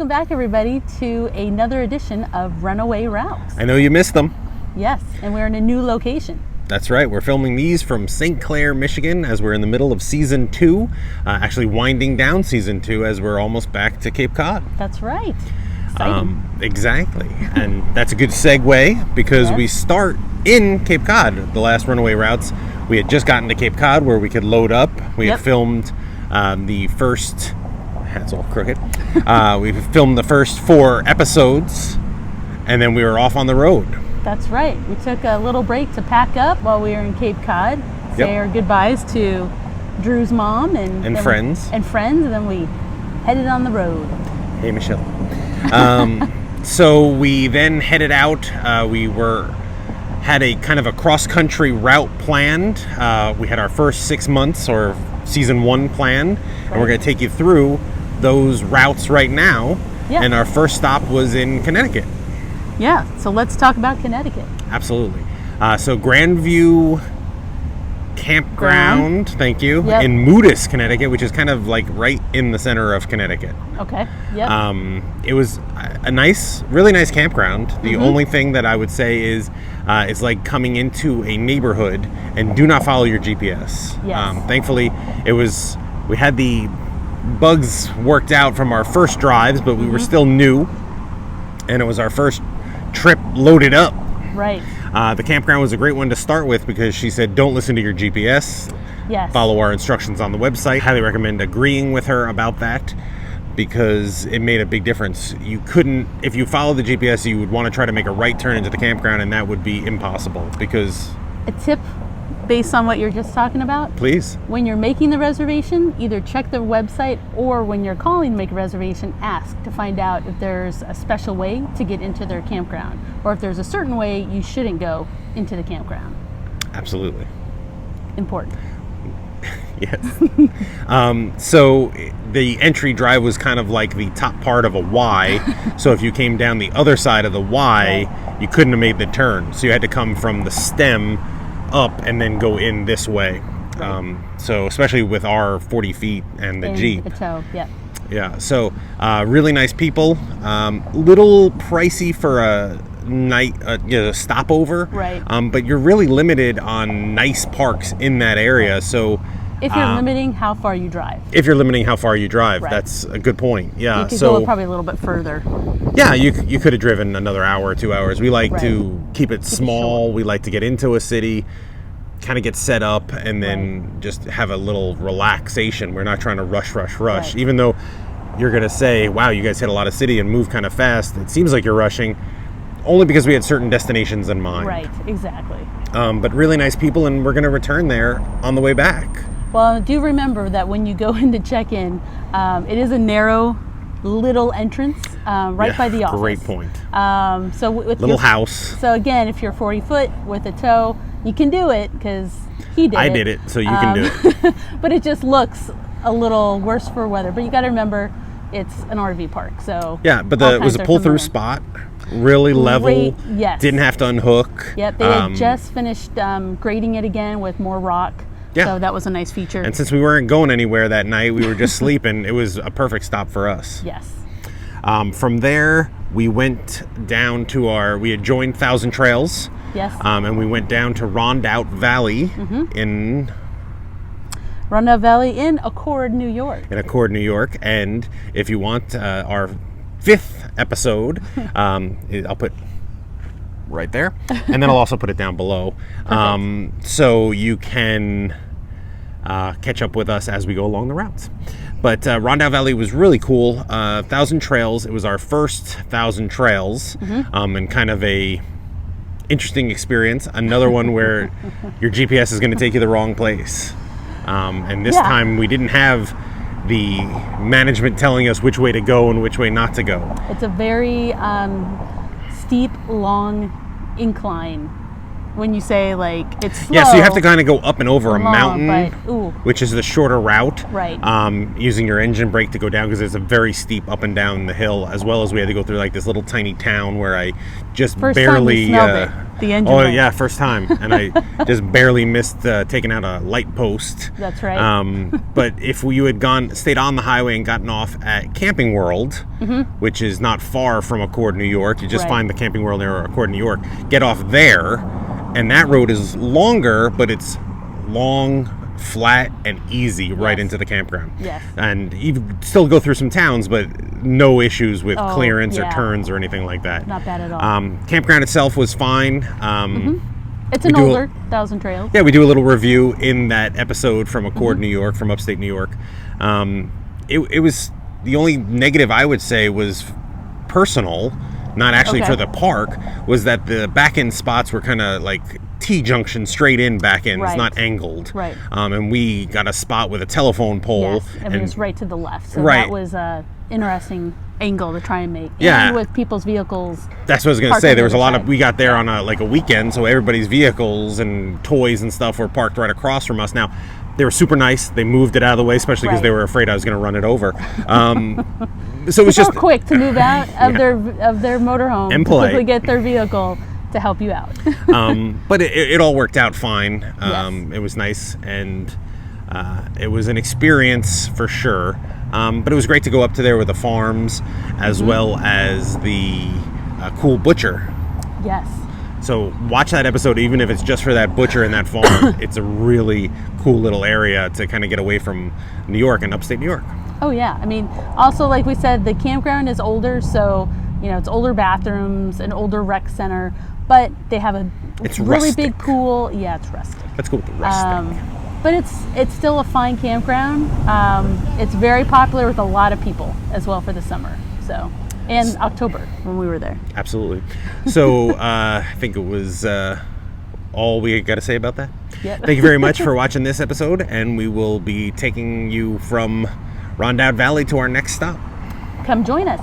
welcome back everybody to another edition of Runaway Routes. I know you missed them. Yes, and we're in a new location. That's right. We're filming these from St. Clair, Michigan, as we're in the middle of season 2. Actually winding down season 2 as we're almost back to Cape Cod. That's right. Exciting. Exactly. And that's a good segue because we start in Cape Cod. The last Runaway Routes, we had just gotten to Cape Cod where we could load up. We had filmed the first... It's all crooked. We filmed the first 4 episodes, and then we were off on the road. That's right. We took a little break to pack up while we were in Cape Cod, say our goodbyes to Drew's mom and friends. And then we headed on the road. Hey, Michelle. So we then headed out. We had a kind of a cross-country route planned. We had our first 6 months or season 1 planned, and we're going to take you through those routes right now. And our first stop was in Connecticut. Yeah, so let's talk about Connecticut. Absolutely. So GrandView CampResort, thank you, in Moodus, Connecticut, which is kind of like right in the center of Connecticut. Okay. Yep. It was a nice, really nice campground. The only thing that I would say is it's like coming into a neighborhood and do not follow your GPS. Yes. Thankfully, we had the bugs worked out from our first drives, but we were still new, and it was our first trip loaded up. Right. The campground was a great one to start with because she said don't listen to your GPS. Yes. Follow our instructions on the website. Highly recommend agreeing with her about that because it made a big difference. You couldn't, if you follow the GPS, you would want to try to make a right turn into the campground, and that would be impossible because... A tip based on what you're just talking about? Please. When you're making the reservation, either check the website or when you're calling to make a reservation, ask to find out if there's a special way to get into their campground or if there's a certain way you shouldn't go into the campground. Absolutely. Important. Yes. So the entry drive was kind of like the top part of a Y. So if you came down the other side of the Y, you couldn't have made the turn. So you had to come from the stem up and then go in this way. So especially with our 40 feet and the Jeep. The tow, Yeah. So really nice people. Little pricey for a night stopover. Right. But you're really limited on nice parks in that area. So if you're limiting how far you drive. If you're limiting how far you drive, that's a good point. Yeah. You could go probably a little bit further. Yeah, you could have driven another hour or 2 hours. We like to keep it small. We like to get into a city, kind of get set up, and then just have a little relaxation. We're not trying to rush. Even though you're going to say, wow, you guys hit a lot of city and move kind of fast. It seems like you're rushing, only because we had certain destinations in mind. Right, exactly. But really nice people, and we're going to return there on the way back. Well, do remember that when you go in to check in, it is a narrow little entrance right by the office. Great point. So with little house. So again, if you're 40 foot with a tow, you can do it because I did it, so you can do it. But it just looks a little worse for weather. But you got to remember, it's an RV park, so yeah. But it was a pull-through spot, really level. Yes. Didn't have to unhook. Yep. They had just finished grading it again with more rock. Yeah. So that was a nice feature. And since we weren't going anywhere that night, we were just sleeping. It was a perfect stop for us. Yes. From there, we went down to we had joined Thousand Trails. Yes. And we went down to Rondout Valley in Accord, New York. In Accord, New York. And if you want our 5th episode, I'll put right there, and then I'll also put it down below, so you can catch up with us as we go along the routes. But Rondout Valley was really cool. Thousand Trails, it was our first Thousand Trails, and kind of a interesting experience. Another one where your GPS is going to take you the wrong place, and this time we didn't have the management telling us which way to go and which way not to go. It's a very steep, long incline when you say like it's slow. Yeah, so you have to kind of go up and over a mountain, but, which is the shorter route. Right. Using your engine brake to go down because it's a very steep up and down the hill, as well as we had to go through like this little tiny town where I just First barely. time you smelled it, the engine brake. Yeah, first time, and I just barely missed taking out a light post. That's right. But if you had stayed on the highway and gotten off at Camping World, which is not far from Accord, New York, you just find the Camping World near Accord, New York. Get off there, and that road is longer, but it's long, flat, and easy right into the campground. Yes. And you still go through some towns, but no issues with clearance or yeah. turns or anything like that. Not bad at all. Campground itself was fine. It's an older Thousand Trails. Yeah, we do a little review in that episode from Accord, New York, from Upstate New York. It was, the only negative I would say was personal, not actually for the park, was that the back end spots were kind of like T-junction, straight in back ends, not angled. Right. And we got a spot with a telephone pole. Yes, and it was right to the left. So that was a interesting angle to try and make. Yeah. And with people's vehicles. That's what I was going to say. There was a lot of, we got there on a weekend, so everybody's vehicles and toys and stuff were parked right across from us. Now, they were super nice. They moved it out of the way, especially because they were afraid I was going to run it over. So it was just quick to move out of their motorhome and to quickly get their vehicle to help you out. But it all worked out fine. Yes. It was nice, and it was an experience for sure. But it was great to go up to there with the farms, as well as the cool butcher. Yes. So watch that episode, even if it's just for that butcher and that farm. It's a really cool little area to kind of get away from New York and upstate New York. Oh yeah, I mean, also like we said, the campground is older, so it's older bathrooms, an older rec center, but they have a really rustic. big pool. Yeah, it's rustic. Let's go with the rustic. But it's still a fine campground. It's very popular with a lot of people as well for the summer. So, and October when we were there. Absolutely. So I think it was all we got to say about that. Yep. Thank you very much for watching this episode, and we will be taking you from Rondout Valley to our next stop. Come join us.